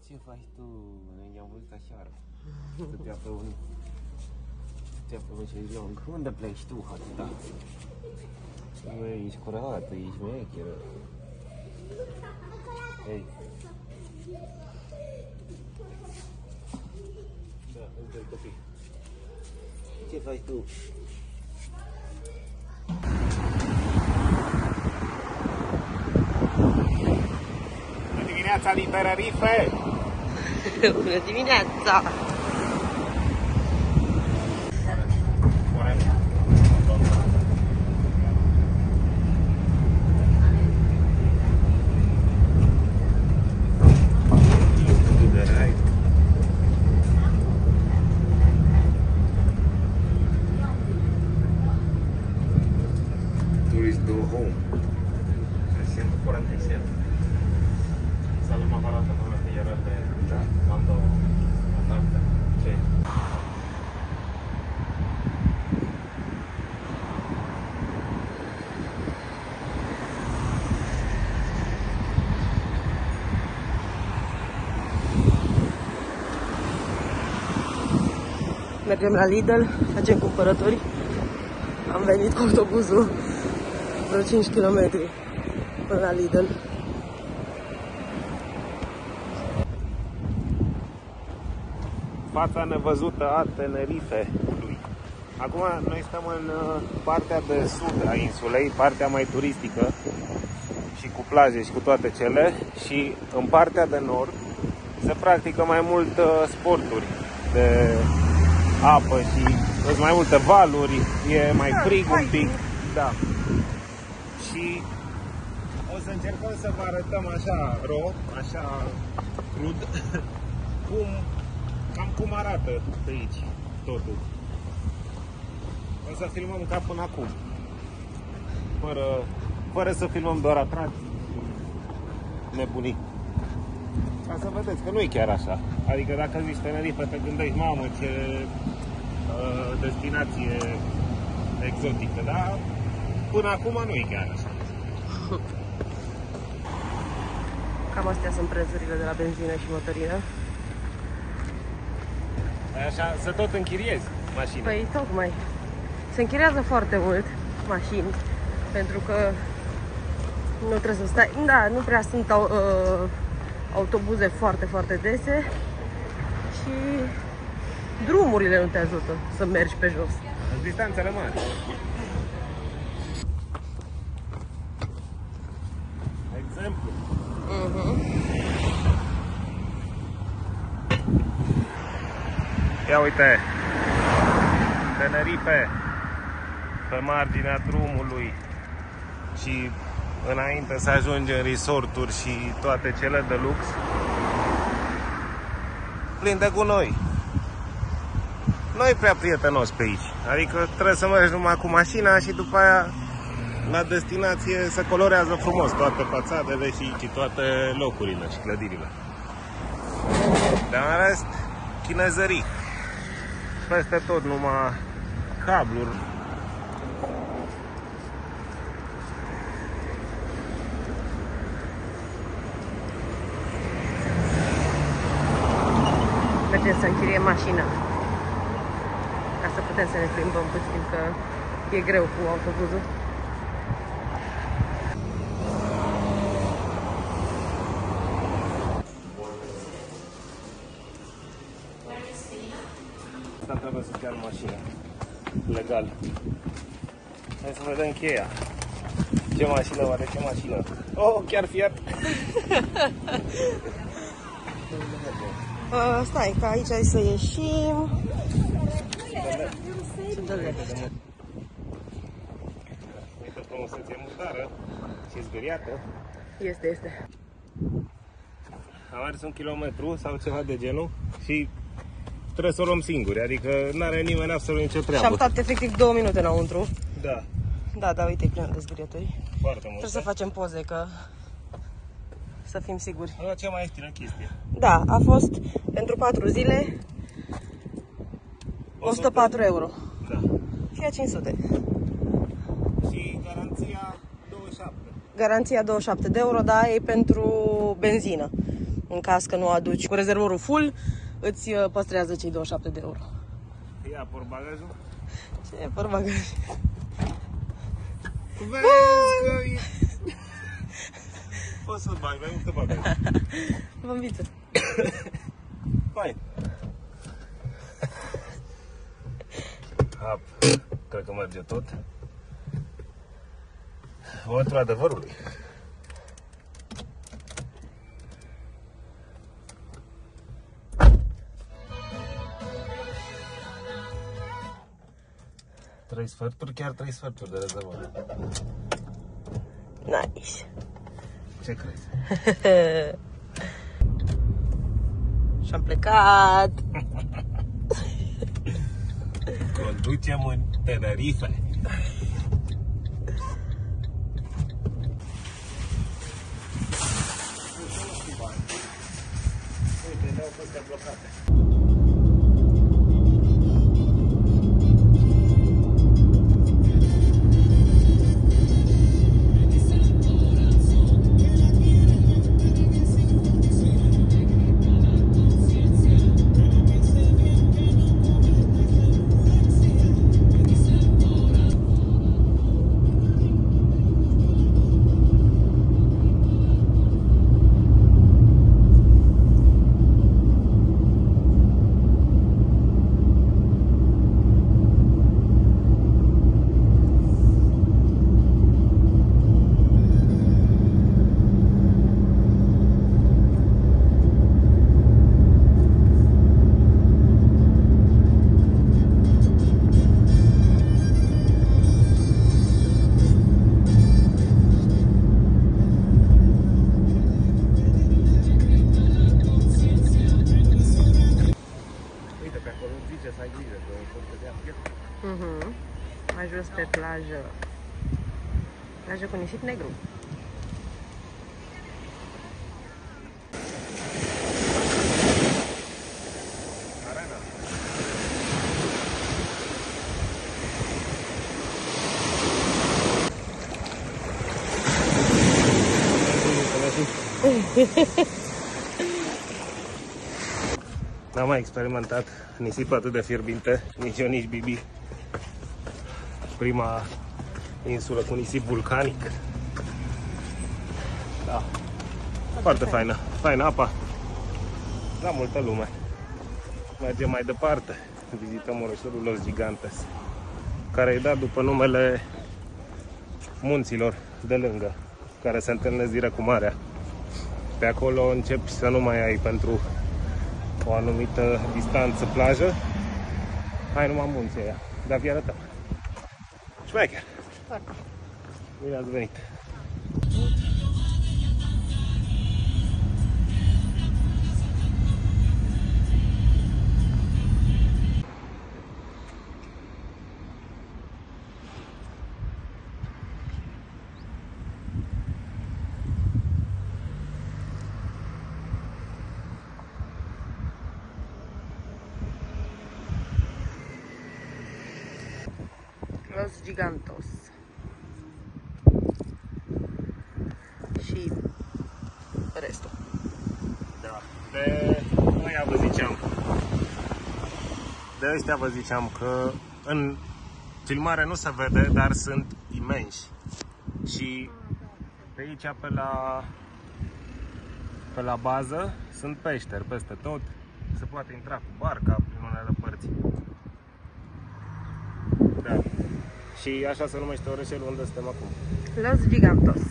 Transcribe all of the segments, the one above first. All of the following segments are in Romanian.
Ce faci tu? Noi ne-am văzut aseară. Stătea pe un... Stătea pe un șezlong. Unde pleci tu, atâta? Băi, ești curată, ești mecheră. Hei. Da, uite-l copii. Ce faci tu? Bună dimineața din Tenerife! Bună dimineața! Tourists go home. 347. Salut, mă arată numai că era de Mando Contacte. Ce? Mergem la Lidl, facem cumpărături. Am venit cu autobuzul vreo 5 km până la Lidl. Fața nevăzută a Tenerife-ului. Acum noi stăm în partea de sud a insulei, partea mai turistică și cu plaje și cu toate cele, și în partea de nord se practică mai mult sporturi de apă și sunt mai multe valuri, e mai frig un pic. Da. Și o să încercăm să vă arătăm așa raw, așa crud, cam cum arată pe aici totul. O să filmăm ca până acum, fără să filmăm doar atracții și nebunii. Ca să vedeți că nu e chiar așa. Adică dacă zici Tenerife, te gândești, mamă, ce destinație exotică, dar până acum nu e chiar așa. Cam astea sunt prețurile de la benzină și motorină. Așa, să tot închiriezi mașina. Păi tocmai. Se închiriază foarte mult mașini, pentru că nu trebuie să stai. Da, nu prea sunt autobuze foarte, foarte dese și drumurile nu te ajută să mergi pe jos. Distanțele mari. Exemplu. Ia uite, Tenerife, pe marginea drumului și înainte să ajungi în resorturi și toate cele de lux, plin de gunoi. Nu e prea prietenos pe aici, adică trebuie să mergi numai cu mașina și după aia la destinație se colorează frumos toate fațadele și toate locurile și clădirile. Dar în rest, chinezării. Peste tot numai cabluri. Mergem să închiriem mașina ca să putem să ne plimbăm puțin, că e greu cu autobuzul. Asta trebuie să fie în mașină. Legal. Hai să vedem cheia. Ce mașină, oare ce mașină? Oh, chiar Fiat! Stai, că aici hai să ieșim. Uite frumusețe murdară și zgâriată. Este. Am mers 1 kilometru sau ceva de genul și trebuie să o luăm singuri, adică n-are nimeni absolut nicio treabă. Și am stat efectiv 2 minute înăuntru. Da. Da, uite, e plină de zgârieturi. Foarte mult. Trebuie să facem poze, că să fim siguri. A luat cea mai ieftină chestie. Da, a fost pentru 4 zile 104 euro. Da. Fiat 500. Și garanția 27. Garanția 27 de euro, da, e pentru benzină. În caz că nu aduci cu rezervorul full, îți păstrează cei 27 de euro. Ia portbagajul? Ce portbagaj? Vezi că... Poți să-l bagi, mai multă bagaj. Bămbiță. Hai. Hap. Cred că merge tot. Votul adevărului. Trei sferturi, chiar 3 sferturi de rezervare. Nice. Ce crezi? Și-am plecat. Conducem în Tenerife. Uite, le-au fost blocate. Mai jos pe plajă. Plajă cu nisip negru. Arena. N-am mai experimentat nisip atât de fierbinte, nici eu, nici Bibi. Prima insulă cu nisip vulcanic. Da. Foarte faină. Faină apa. La multă lume. Mergem mai departe. Vizităm orașul Los Gigantes, care e dat după numele munților de lângă, care se întâlnesc direct cu marea. Pe acolo începi să nu mai ai pentru o anumită distanță plajă. Hai numai munții aia. Dar vi arătăm. Șmecher! Bine ați venit! Los Gigantos. Și restul. Da. De ăia vă ziceam. De ăștia vă ziceam că în filmare nu se vede, dar sunt imensi. Și pe aici, pe la bază, sunt peșteri peste tot. Se poate intra cu barca prin unele părți. Da. Și așa se numește orășelul unde suntem acum. Los Gigantos.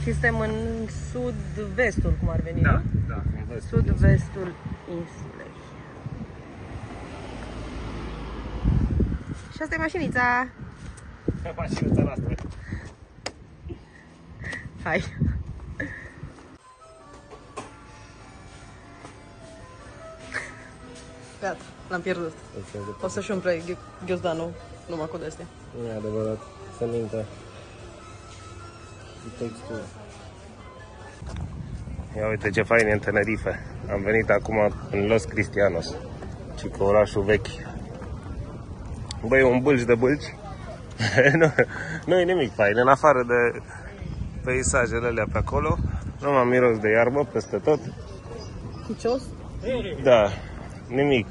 Și suntem în sud-vestul, cum ar veni, Da, nu? da, în vestul. Sud-vestul insulei. Și asta e mașinița. Mașinuța noastră. Hai. Gata, l-am pierdut. O să-și umple ghiozdanul numai cu de-astea. Nu e adevărat, se minte. Textul. Ia uite ce fain e în Tenerife. Am venit acum în Los Cristianos, ci că orașul vechi. Băi, un bâlci de bâlci. Nu e nimic fain, în afară de peisajele alea pe acolo, Numai miros de iarbă peste tot. Cucios? Da, nimic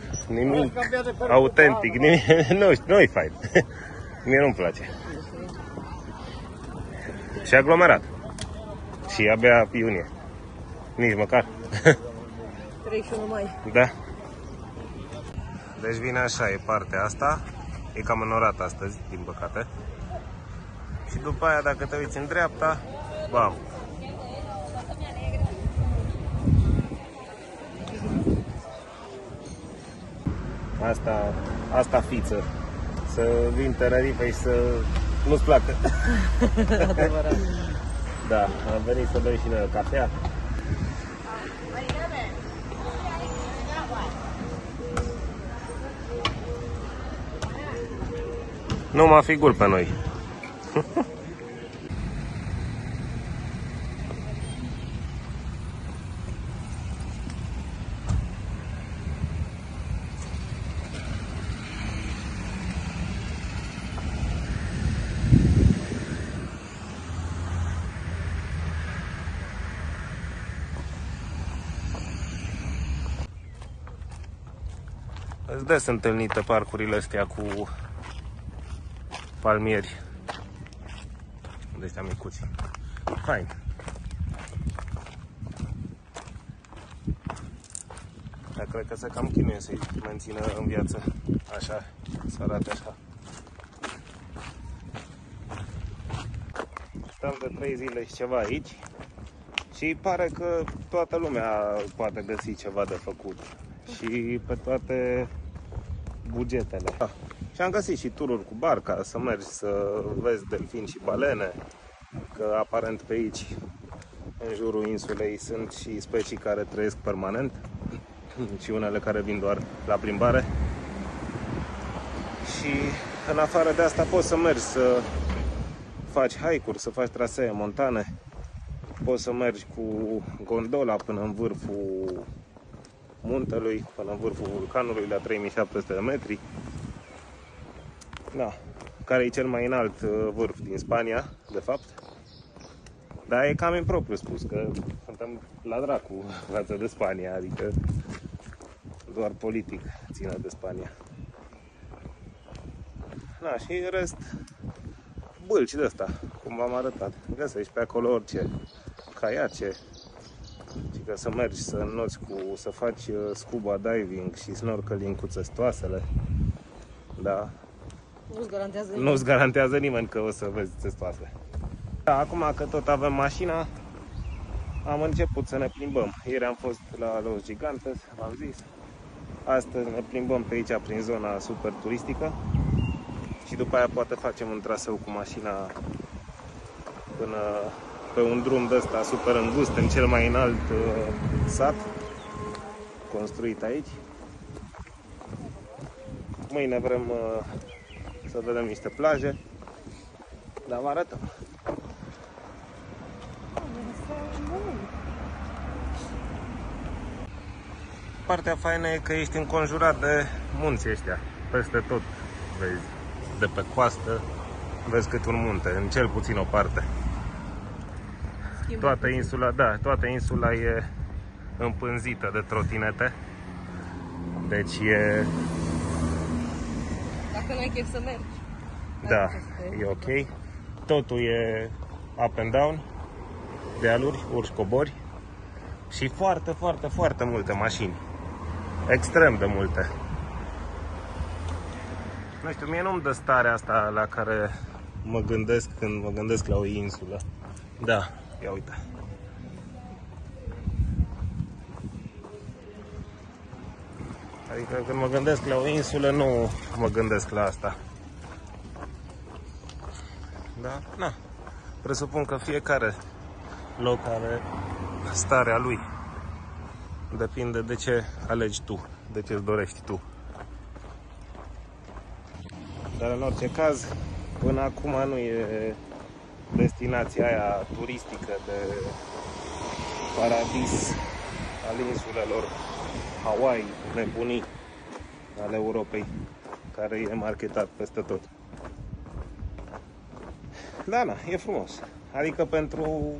autentic, nimic, nu-i fain. Mie nu-mi place. Și aglomerat. Și abia iunie. Nici măcar. 31 mai. Da. Deci vine așa, e partea asta. E cam înorat astăzi, din păcate. Și după aia, dacă te uiți în dreapta, bam. Asta fiță. Să vin Tenerife și să nu-ți placă. Adevărat. Da, am venit să bem și noi o cafea. Numai figuri pe noi. Îți des întâlnită parcurile astea cu palmieri de ăștia micuți. Fain. Dar cred că se cam chinuie să-i mențină în viață. Așa, să arate așa. Stăm de 3 zile și ceva aici și pare că toată lumea poate găsi ceva de făcut. Și pe toate bugetele. Și am găsit și tururi cu barca, să mergi să vezi delfini și balene, că aparent pe aici, în jurul insulei, sunt și specii care trăiesc permanent și unele care vin doar la plimbare. Și în afară de asta poți să mergi să faci hike-uri, să faci trasee montane, poți să mergi cu gondola până în vârful muntelui, până în vârful vulcanului, la 3700 de metri. Da, care e cel mai înalt vârf din Spania, de fapt. Dar e cam impropriu spus, că suntem la dracu față de Spania, adică doar politic ține de Spania. Da, și în rest, bâlci de ăsta, cum v-am arătat. Găsești pe acolo orice, caiace, și că să mergi, să înnoți să faci scuba diving și snorkeling cu țestoasele. Da. Nu-ți garantează nimeni că o să vezi țestoase. Da, acum că tot avem mașina, am început să ne plimbăm. Ieri am fost la Los Gigantes, v-am zis. Astăzi ne plimbăm pe aici, prin zona super turistică. Și după aia poate facem un traseu cu mașina până pe un drum de ăsta super îngust, în cel mai înalt sat construit aici. Mâine vrem să vedem niște plaje, dar vă arătăm. Partea faină e că ești înconjurat de munții ăștia, peste tot vezi, de pe coastă vezi cât un munte, în cel puțin o parte. Toată insula, da, toată insula e împânzită de trotinete. Deci e... Dacă n-ai chef să mergi. Da, e ok. Totul e up and down, dealuri, urci, cobori. Și foarte, foarte, foarte multe mașini. Extrem de multe. Nu știu, mie nu-mi dă starea asta la care mă gândesc când mă gândesc la o insulă. Da, ia uite. Adică când mă gândesc la o insulă, nu mă gândesc la asta. Da? Na. Presupun că fiecare loc are starea lui. Depinde de ce alegi tu, de ce îți dorești tu. Dar în orice caz, până acum nu e destinația aia turistică de paradis al insulelor Hawaii, nebunii ale Europei, care e marketat peste tot. Da, na, e frumos. Adică pentru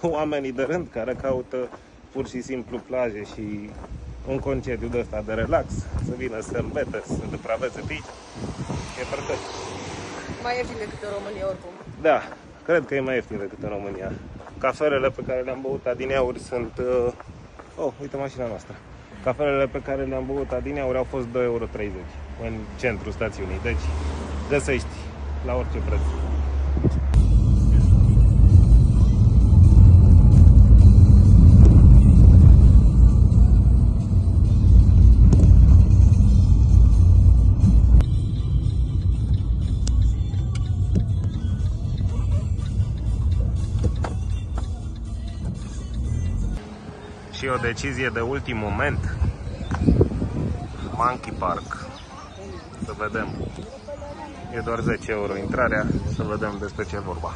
oamenii de rând care caută pur și simplu plaje și un concediu de ăsta de relax, să vină să îmbete, să depraveze pici. E perfect. Mai ieftin decât în România oricum. Da, cred că e mai ieftin decât în România. Cafelele pe care le-am băut adineauri sunt... Oh, uite mașina noastră. Cafelele pe care le-am băut adineauri au fost 2,30 € în centrul stațiunii. Deci găsești la orice preț. Și o decizie de ultim moment. Monkey Park. Să vedem. E doar 10 € intrarea. Să vedem despre ce e vorba.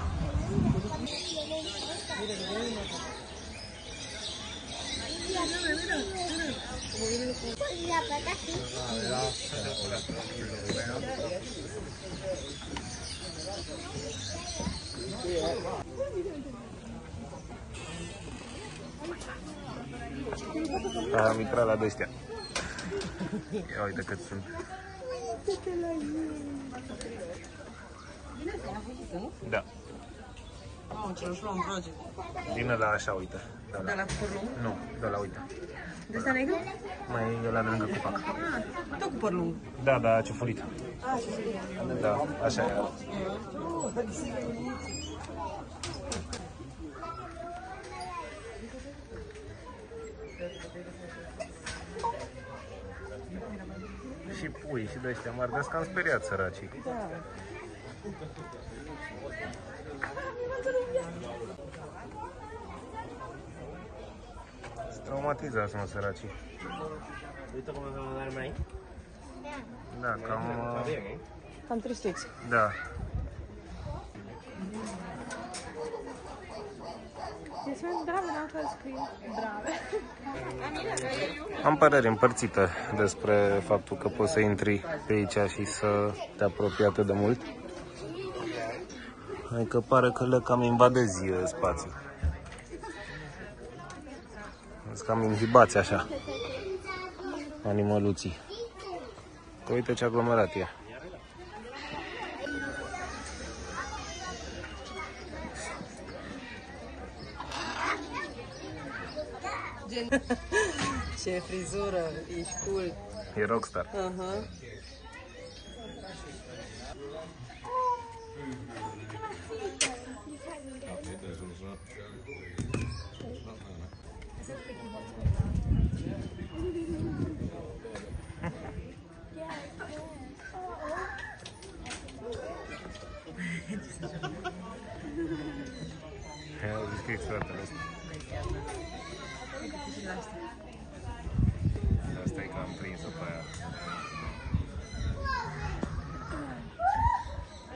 Am intrat la de-astea. Ia uite cât sunt. Da. Mamă, ce ușor îmi place. Vine la așa, uite. De la păr lung? Nu, de la uite. De ăsta negru? Mai e la de lângă copac. Ah, tot cu păr lung. Da, da, ciufulit. Ah, ce Da, așa e. Și pui și de ăștia mari, de că am speriat săracii. Da. Se traumatizează, mă, săracii. Uite cum avem un armei. Da, cam... Cam tristuți. Da. Am păreri împărțite despre faptul că poți să intri pe aici și să te apropii atât de mult. Adică pare că le cam invadezi spațiul. Sunt cam inhibați așa animăluții. Că uite ce aglomerat e. Ce frizură, ești cool. E rockstar. Ia uite că e fratele ăsta. Asta e că am prins-o pe aia.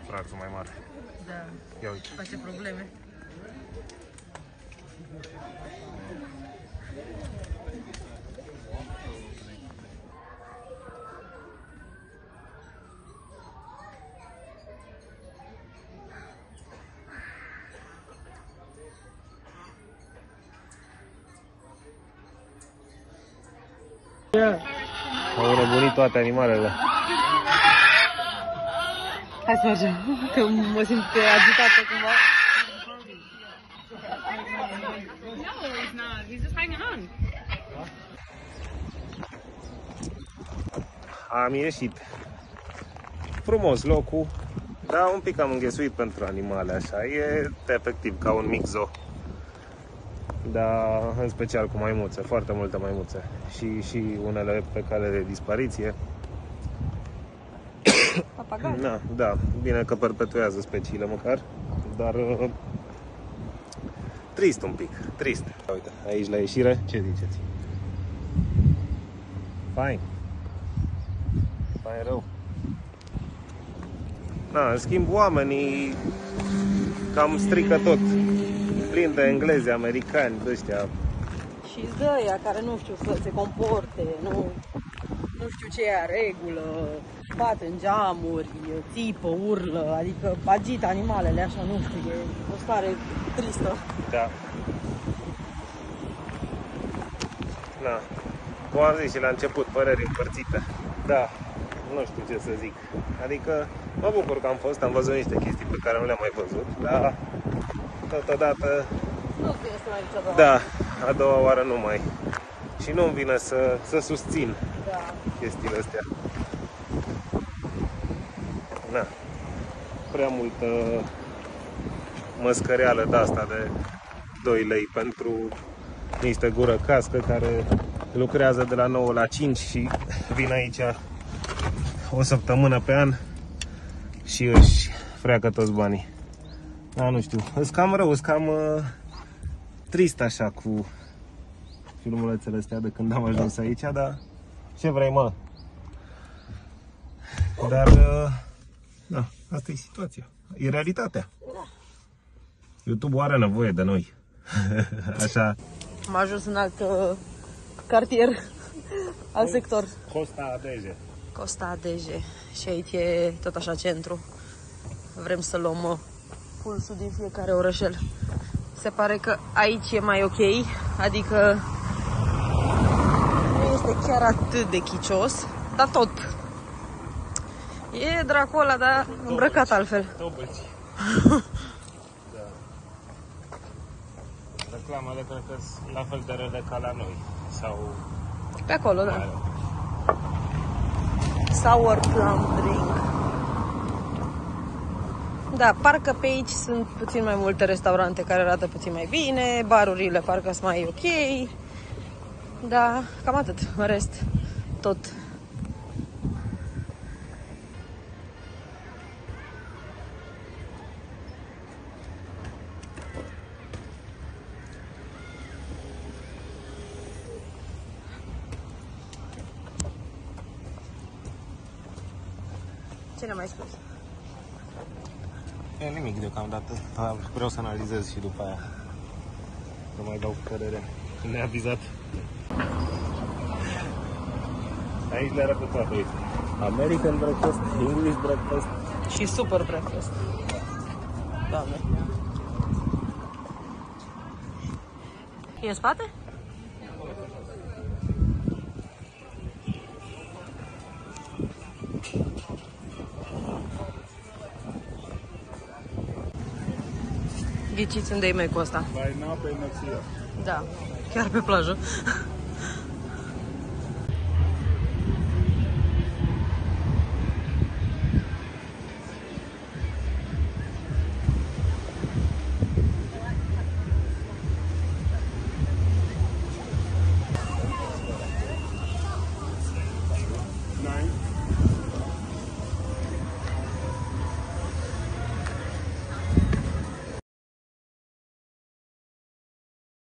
Fraxul mai mare. Da. Ia uite. Face probleme. Au răbunit toate animalele. Hai să mergem, că mă simt agitată cumva. No, he's not. He's just hanging on. Am ieșit. Frumos locul, dar un pic am înghesuit pentru animale așa. E efectiv ca un mic zoo. Dar în special cu maimuțe, foarte multe maimuțe. Și unele pe cale de dispariție. Papagal. Na, da, bine că perpetuează speciile măcar, dar trist un pic, trist. Uite, aici la ieșire, ce ziceți? Fain. Fain rău. Na, în schimb oamenii cam strică tot. Plin de englezi, americani, de ăștia. Și ăia care nu știu să se comporte, nu știu ce e regulă, bat în geamuri, țipă, urlă, adică agită animalele așa, nu știu, e o stare tristă. Da. Da. Cum am zis și la început, păreri împărțite. Da, nu știu ce să zic. Adică mă bucur că am fost, am văzut niște chestii pe care nu le-am mai văzut, dar totodată, Nu este mai nici a doua. da, a doua oară nu mai. Și nu-mi vine să susțin Da. chestiile astea. Na. Prea multă măscăreală de asta de 2 lei pentru niște gură cască care lucrează de la 9 la 5 și vin aici o săptămână pe an și își freacă toți banii. Da, nu știu, îs cam rău, îs cam trist așa cu filmulețele astea de când am ajuns aici, dar ce vrei, mă? Dar, da, asta e situația, e realitatea. YouTube are nevoie de noi. Așa. Am ajuns în alt cartier, alt sector. Costa Adeje. Costa Adeje. Și aici e tot așa centru. Vrem să luăm pulsul din fiecare orășel. Se pare că aici e mai ok, adică nu este chiar atât de chicios, dar tot. E Dracula, dar îmbrăcat altfel. Tobălci. Da. Reclamele cred că sunt la fel de rele ca la noi. Sau... Pe acolo, da. Sour plum drink. Da, parcă pe aici sunt puțin mai multe restaurante care arată puțin mai bine, barurile parcă sunt mai ok. Da, cam atât. În rest, tot. Ce ne-a mai spus? E nimic deocamdată. Vreau să analizez și după aia. Nu mai dau părere. Neavizat. Aici le arată toate. American breakfast, English breakfast. Și super breakfast. Doamne. E în spate? Ghiciți unde e mai Costa? Vai, n-a pe Mexia. Da, chiar pe plajă.